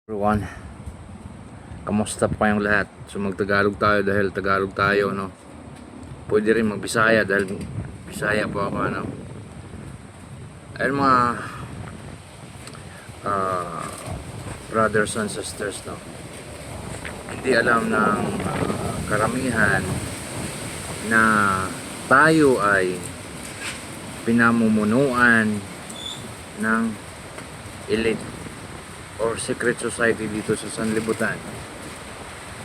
Everyone, kamusta po kayong lahat? So magtagalog tayo dahil Tagalog tayo, no? Pwede rin magbisaya dahil Bisaya po ako, ano? Ayun mga brothers and sisters, no? Hindi alam ng karamihan na tayo ay pinamumunuan ng elite or secret society dito sa sanlibutan.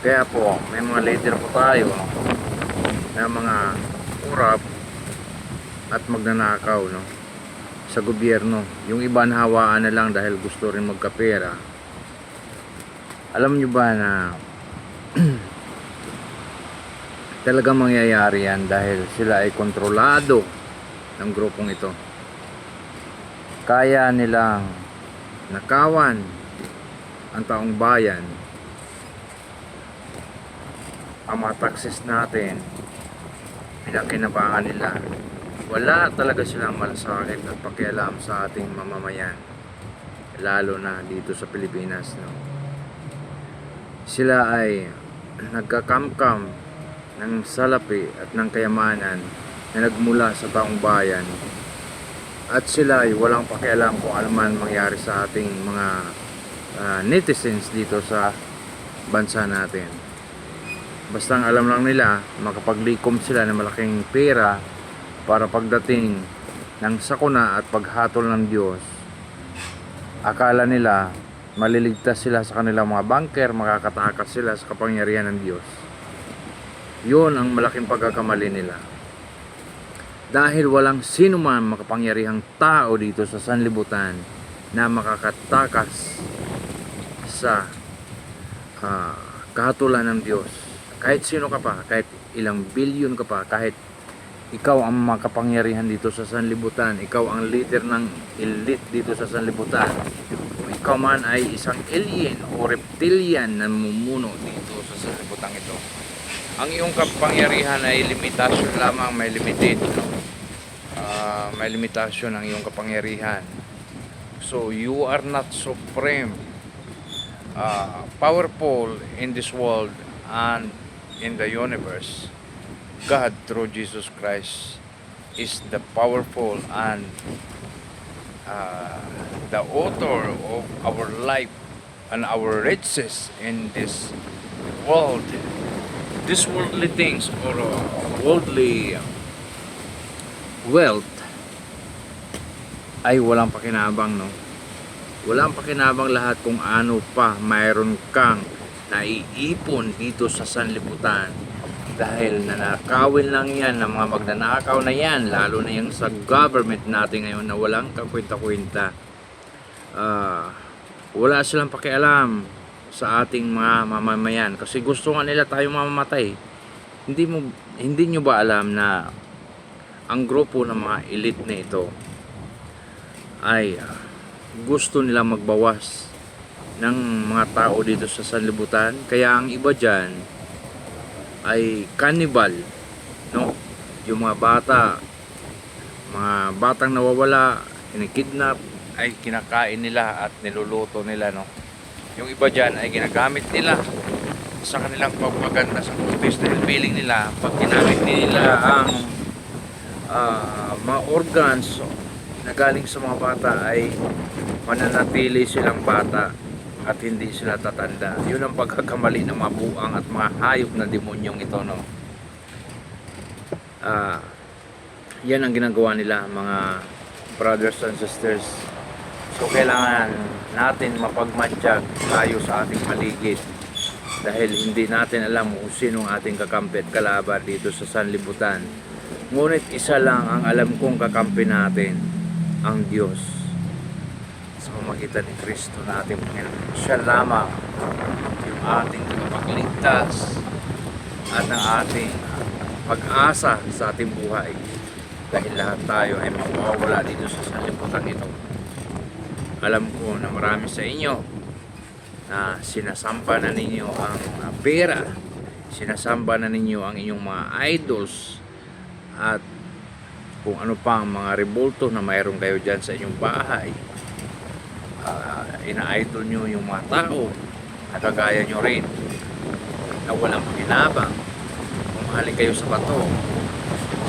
Kaya po may mga leader po tayo na mga urap at magnanakaw, no, sa gobyerno. Yung iba nahawaan na lang dahil gusto rin magkapera. Alam nyo ba na talagang mangyayari yan dahil sila ay kontrolado ng grupong ito. Kaya nilang nakawan ang taong bayan, ang mga taxes natin, pinakinabangan nila. Wala talaga silang malasakit at pakialam sa ating mamamayan, lalo na dito sa Pilipinas, no? Sila ay nagkakamkam ng salapi at ng kayamanan na nagmula sa taong bayan, at sila ay walang pakialam kung ano man mangyari sa ating mga netizens dito sa bansa natin. Basta ang alam lang nila, makapaglikom sila ng malaking pera para pagdating ng sakuna at paghatol ng Diyos, akala nila maliligtas sila sa kanilang mga bunker, makakatakas sila sa kapangyarihan ng Diyos. Yun ang malaking pagkakamali nila. Dahil walang sino man makapangyarihang tao dito sa sanlibutan na makakatakas sa kahatulan ng Diyos. Kahit sino ka pa, kahit ilang bilyon ka pa, kahit ikaw ang makapangyarihan dito sa sanlibutan, ikaw ang leader ng elite dito sa sanlibutan, o ikaw man ay isang alien o reptilian na namumuno dito sa sanlibutan ito, ang iyong kapangyarihan ay limitasyon lamang, may limited, no? May limitasyon ang iyong kapangyarihan. So you are not supreme, powerful in this world and in the universe. God through Jesus Christ is the powerful and the author of our life and our riches in this world. These worldly things or worldly wealth ay walang pakinabang, no? Walang pakinabang lahat kung ano pa mayroon kang naiipon dito sa sanlibutan, dahil nanakawin lang yan ng mga magnanakaw na yan, lalo na yung sa government natin ngayon na walang kakwenta-kwenta. Wala silang pakialam sa ating mga mamamayan kasi gusto nga nila tayo mamamatay. Hindi nyo ba alam na ang grupo ng mga elite na ito ay gusto nila magbawas ng mga tao dito sa sanlibutan? Kaya ang iba dyan ay cannibal, no? Yung mga batang nawawala, kinikidnap, ay kinakain nila at niluluto nila, no? Yung iba dyan ay ginagamit nila sa kanilang pagpaganda sa kultis dahil feeling nila pag ginamit nila ang mga organs na galing sa mga bata ay mananatili silang bata at hindi sila tatanda. Yun ang pagkakamali ng mga buang at mga hayop na demonyong ito, no? Yan ang ginagawa nila, mga brothers and sisters. So kailangan natin mapagmatsyag tayo sa ating paligid, dahil hindi natin alam kung sino ang ating kakampi at kalaban dito sa sanlibutan. Ngunit isa lang ang alam kong kakampi natin, ang Diyos sa pamamagitan ni Kristo na ating Panginoon. Siya lamang yung ating tagapagligtas at ang ating pag-asa sa ating buhay, dahil lahat tayo ay mawawala dito sa sanlibutan ito. Alam ko na marami sa inyo na sinasamba na ninyo ang pera, sinasamba na ninyo ang inyong mga idols at kung ano pang mga rebulto na mayroon kayo dyan sa inyong bahay. ina-idol nyo yung mga tao na kagaya nyo rin na walang pakinabang. Mahalin kayo sa bato,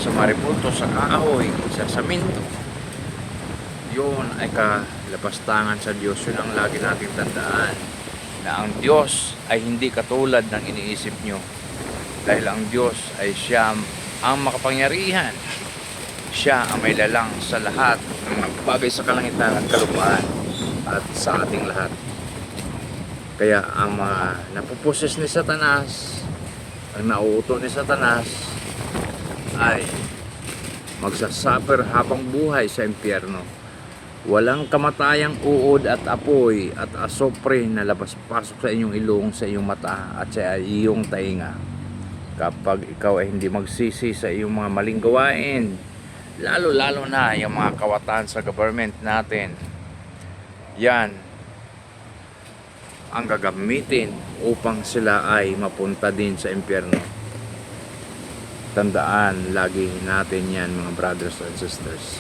sa mariputo, sa kahoy, sa saminto. Yun ay kalapastangan sa Diyos. Yun ang lagi natin tandaan, na ang Diyos ay hindi katulad ng iniisip nyo. Dahil ang Diyos ay Siya ang makapangyarihan. Siya ang may lalang sa lahat ng mga bagay sa kalangitan at kalupaan at sa ating lahat. Kaya ang mga napuposes ni Satanas, ang nauuto ni Satanas, ay magsasuffer habang buhay sa impyerno. Walang kamatayang uod at apoy at asopre na labas-pasok sa inyong ilong, sa iyong mata at sa iyong tainga. Kapag ikaw ay hindi magsisi sa iyong mga maling gawain, lalo-lalo na yung mga kawatan sa government natin, yan ang gagamitin upang sila ay mapunta din sa impyerno. Tandaan lagi natin yan, mga brothers and sisters.